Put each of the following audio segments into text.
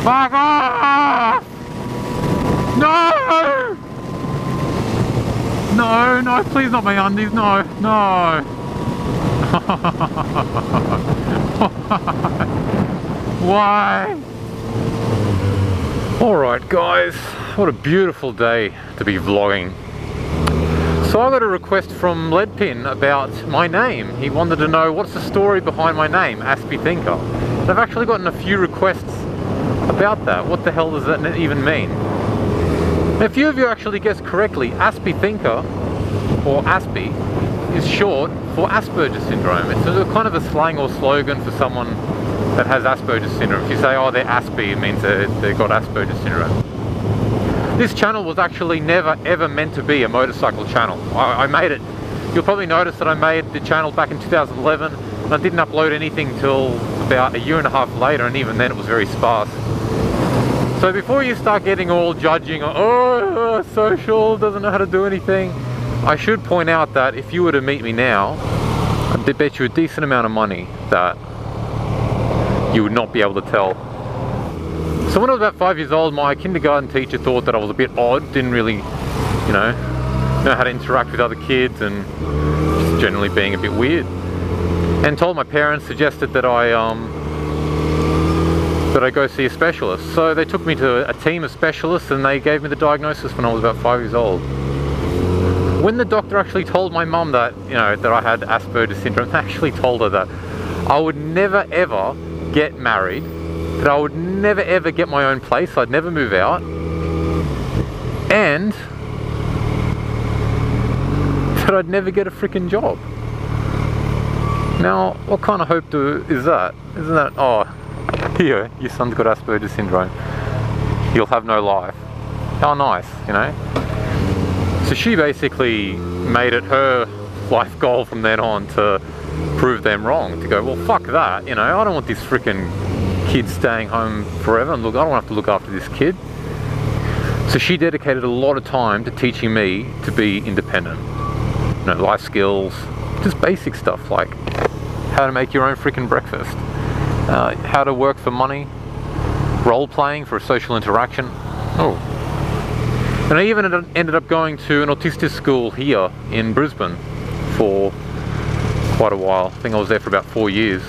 Fuck off! No! No, no, please not my undies, no, no. Why? Alright guys, what a beautiful day to be vlogging. So I got a request from Leadpin about my name. He wanted to know what's the story behind my name, AspieThinker. And I've actually gotten a few requests about that. What the hell does that even mean? A few of you actually guessed correctly. AspieThinker, or Aspie, is short for Asperger syndrome. It's a kind of a slang or slogan for someone that has Asperger syndrome. If you say, oh, they're Aspie, it means they've got Asperger syndrome. This channel was actually never ever meant to be a motorcycle channel. I made it. You'll probably notice that I made the channel back in 2011 and I didn't upload anything till about a year and a half later, and even then it was very sparse. So before you start getting all judging, oh, social, doesn't know how to do anything, I should point out that if you were to meet me now, I'd bet you a decent amount of money that you would not be able to tell. So when I was about 5 years old, my kindergarten teacher thought that I was a bit odd, didn't really, you know how to interact with other kids, and just generally being a bit weird. And told my parents, suggested that I go see a specialist. So they took me to a team of specialists and they gave me the diagnosis when I was about 5 years old. When the doctor actually told my mum that, that I had Asperger syndrome, they actually told her that I would never ever get married, that I would never ever get my own place, I'd never move out, and that I'd never get a freaking job. Now, what kind of hope is that? Isn't that, oh, here, your son's got Asperger syndrome, he'll have no life. How nice, So she basically made it her life goal from then on to prove them wrong, to go, well, fuck that, I don't want this freaking kid staying home forever, and look, I don't have to look after this kid. So she dedicated a lot of time to teaching me to be independent. Life skills, just basic stuff like how to make your own freaking breakfast, how to work for money, role playing for a social interaction. Oh. And I even ended up going to an autistic school here in Brisbane for quite a while. I think I was there for about 4 years.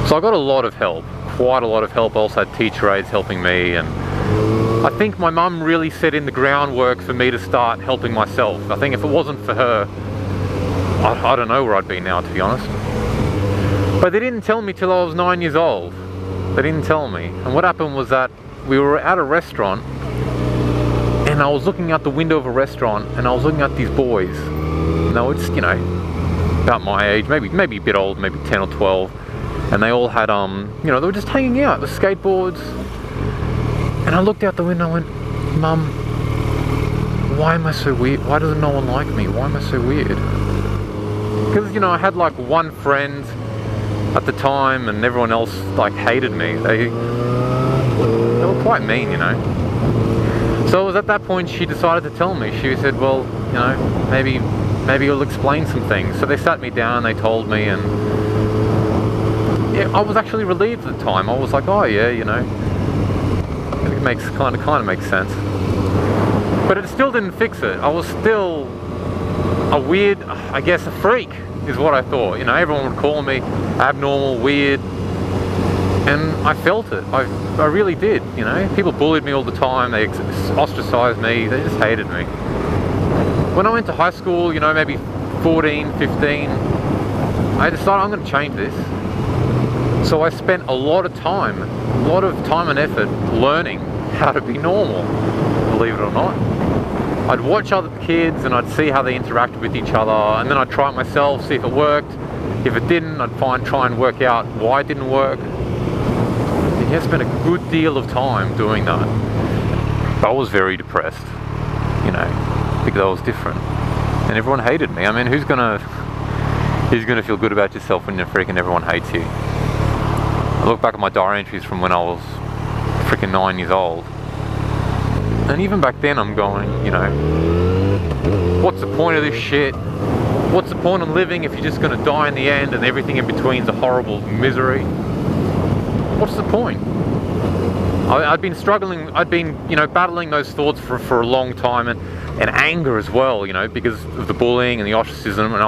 So I got a lot of help, quite a lot of help. I also had teacher aides helping me, and I think my mum really set in the groundwork for me to start helping myself. I think if it wasn't for her, I don't know where I'd be now, to be honest. But they didn't tell me till I was 9 years old. They didn't tell me. And what happened was that we were at a restaurant, and I was looking out the window of a restaurant, and I was looking at these boys. And they were just, about my age, maybe a bit old, maybe 10 or 12. And they all had, they were just hanging out, the skateboards. And I looked out the window and went, Mum, why am I so weird? Why doesn't no one like me? Why am I so weird? Because, I had like one friend at the time, and everyone else like hated me. They were quite mean, So it was at that point she decided to tell me. She said, well, maybe you'll explain some things. So they sat me down, they told me, and yeah, I was actually relieved at the time. I was like, oh yeah, it makes kind of makes sense. But it still didn't fix it. I was still a weird, I guess a freak is what I thought. Everyone would call me abnormal, weird, and I felt it. I really did. People bullied me all the time. They ostracized me. They just hated me. When I went to high school, maybe 14, 15, I decided I'm going to change this. So I spent a lot of time and effort learning how to be normal, believe it or not. I'd watch other kids and I'd see how they interacted with each other, and then I'd try it myself, see if it worked. If it didn't, I'd try and work out why it didn't work. And yeah, I spent a good deal of time doing that. I was very depressed, because I was different. And everyone hated me. I mean, who's gonna feel good about yourself when freaking everyone hates you? I look back at my diary entries from when I was freaking 9 years old, and even back then I'm going, what's the point of this shit? What's the point of living if you're just going to die in the end and everything in between is a horrible misery? What's the point? I'd been struggling, I'd been, you know, battling those thoughts for a long time, and anger as well, you know, because of the bullying and the ostracism. And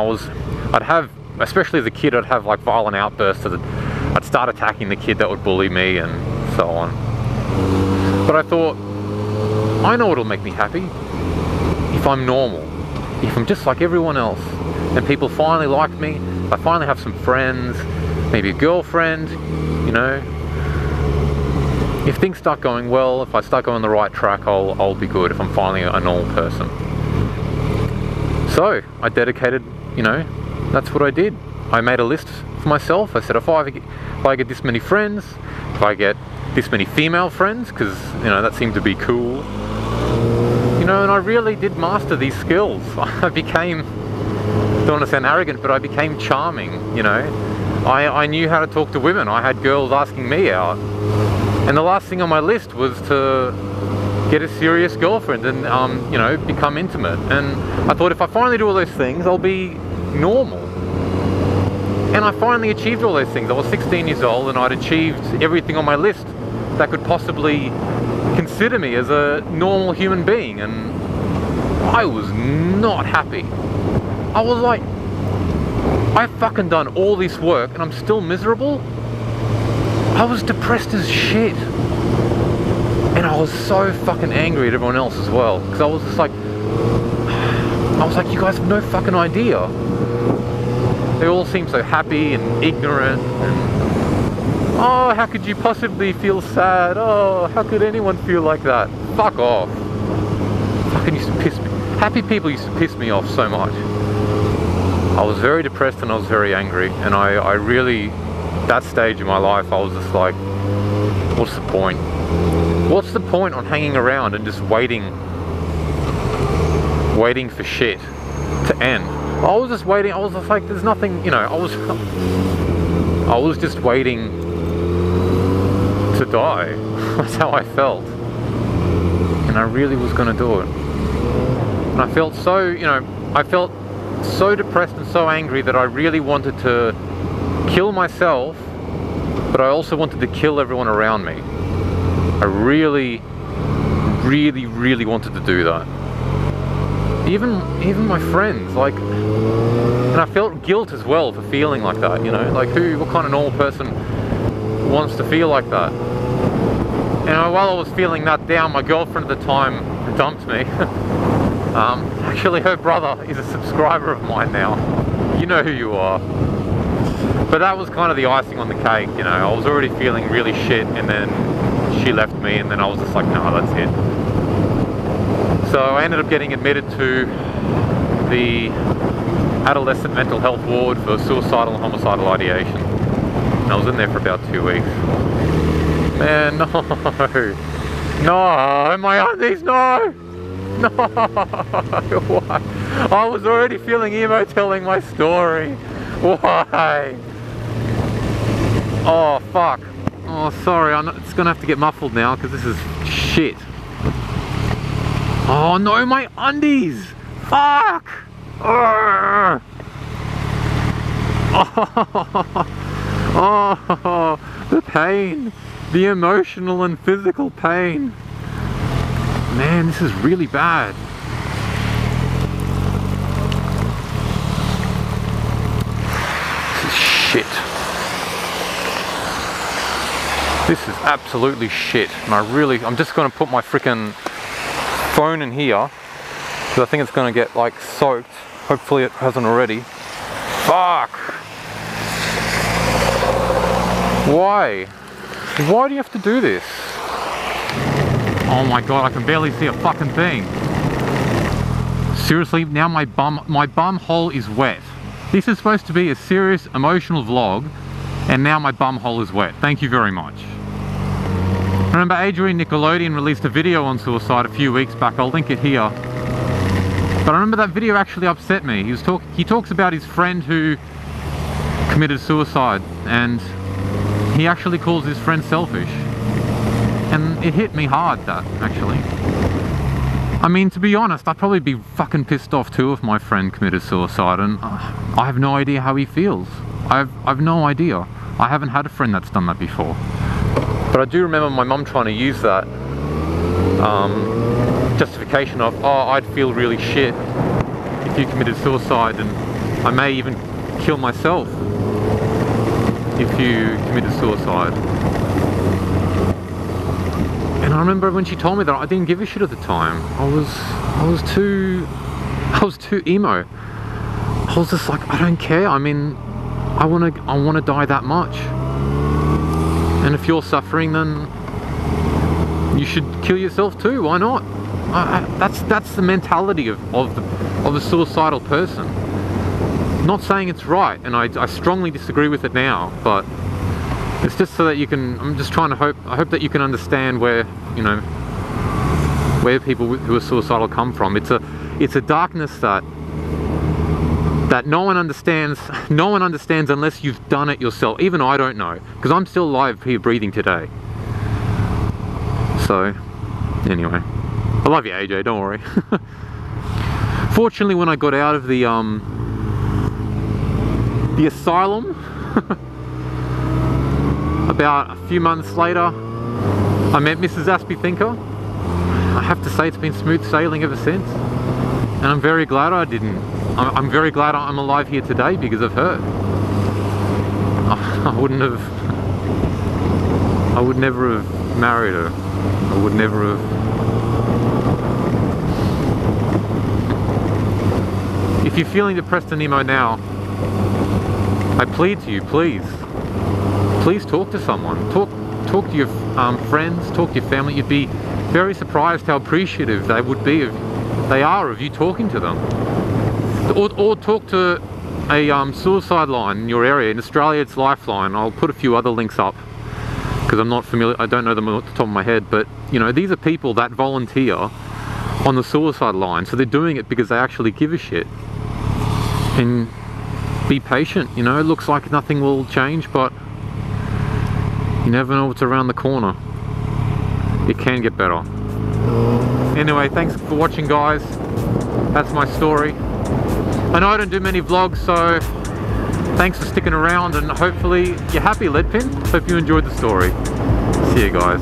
I'd have, especially as a kid, I'd have like violent outbursts. I'd start attacking the kid that would bully me and so on. But I thought, I know what'll make me happy. If I'm normal, if I'm just like everyone else, and people finally like me, I finally have some friends, maybe a girlfriend, you know. If things start going well, if I start going on the right track, I'll be good if I'm finally a normal person. So I dedicated, you know, that's what I did. I made a list for myself. I said, if I get this many friends, if I get this many female friends, because, you know, that seemed to be cool, you know, and I really did master these skills. I became, don't want to sound arrogant, but I became charming, you know. I knew how to talk to women. I had girls asking me out. And the last thing on my list was to get a serious girlfriend and, you know, become intimate. And I thought, if I finally do all those things, I'll be normal. And I finally achieved all those things. I was 16 years old and I'd achieved everything on my list that could possibly consider me as a normal human being. And I was not happy. I was like, I've fucking done all this work and I'm still miserable? I was depressed as shit. And I was so fucking angry at everyone else as well. Because I was just like, you guys have no fucking idea. They all seem so happy and ignorant and, oh, how could you possibly feel sad? Oh, how could anyone feel like that? Fuck off. Fucking used to piss me. Happy people used to piss me off so much. I was very depressed and I was very angry, and I really, that stage in my life, I was just like, what's the point? What's the point on hanging around and just waiting for shit to end? I was just waiting. I was just like, there's nothing, you know, I was just waiting to die. That's how I felt. And I really was going to do it. And I felt so, you know, I felt so depressed and so angry that I really wanted to kill myself, but I also wanted to kill everyone around me. I really, really, really wanted to do that. Even my friends, like, and I felt guilt as well for feeling like that, you know, like what kind of normal person wants to feel like that? And while I was feeling that down, my girlfriend at the time dumped me. Actually, her brother is a subscriber of mine now. You know who you are. But that was kind of the icing on the cake, you know. I was already feeling really shit, and then she left me, and then I was just like, no, that's it. So I ended up getting admitted to the adolescent mental health ward for suicidal and homicidal ideation. And I was in there for about 2 weeks. Man, no. No, my undies, no! No! Why? I was already feeling emo telling my story. Why? Oh, fuck. Oh, sorry, it's gonna have to get muffled now because this is shit. Oh no, my undies! Fuck! Oh, oh, the pain. The emotional and physical pain. Man, this is really bad. This is shit. This is absolutely shit. And I'm just gonna put my frickin' phone in here because I think it's gonna get like soaked. Hopefully it hasn't already. Fuck! Why? Why do you have to do this? Oh my god, I can barely see a fucking thing. Seriously, now my bum hole is wet. This is supposed to be a serious emotional vlog, and now my bum hole is wet. Thank you very much. Remember, Adrian Nickelodeon released a video on suicide a few weeks back. I'll link it here. But I remember that video actually upset me. He talks about his friend who committed suicide, and he actually calls his friend selfish. And it hit me hard, that, actually. I mean, to be honest, I'd probably be fucking pissed off too if my friend committed suicide, and I have no idea how he feels. I've no idea. I haven't had a friend that's done that before. But I do remember my mum trying to use that justification of, oh, I'd feel really shit if you committed suicide, and I may even kill myself if you committed suicide. And I remember when she told me that, I didn't give a shit at the time. I was too emo. I was just like, I don't care. I mean, I wanna die that much. And if you're suffering, then you should kill yourself too. Why not? That's the mentality of a suicidal person. Not saying it's right, and I strongly disagree with it now, but it's just so that you can, I'm just trying to I hope that you can understand where, you know, where people who are suicidal come from. It's a darkness that no one understands unless you've done it yourself. Even I don't know, because I'm still alive here breathing today. So anyway, I love you, AJ, don't worry. Fortunately, when I got out of the asylum about a few months later, I met Mrs. AspieThinker. I have to say, it's been smooth sailing ever since, and I'm very glad I didn't. I'm very glad I'm alive here today because of her. I would never have married her. I would never have. If you're feeling depressed and emo now, I plead to you, please talk to someone. Talk to your friends, talk to your family. You'd be very surprised how appreciative they are of you talking to them. Or talk to a suicide line in your area. In Australia, it's Lifeline. I'll put a few other links up because I'm not familiar. I don't know them off the top of my head. But you know, these are people that volunteer on the suicide line, so they're doing it because they actually give a shit. And be patient. You know, it looks like nothing will change, but you never know what's around the corner. It can get better. Anyway, thanks for watching, guys. That's my story. I know I don't do many vlogs, so thanks for sticking around, and hopefully you're happy, Leadpin. Hope you enjoyed the story. See you guys.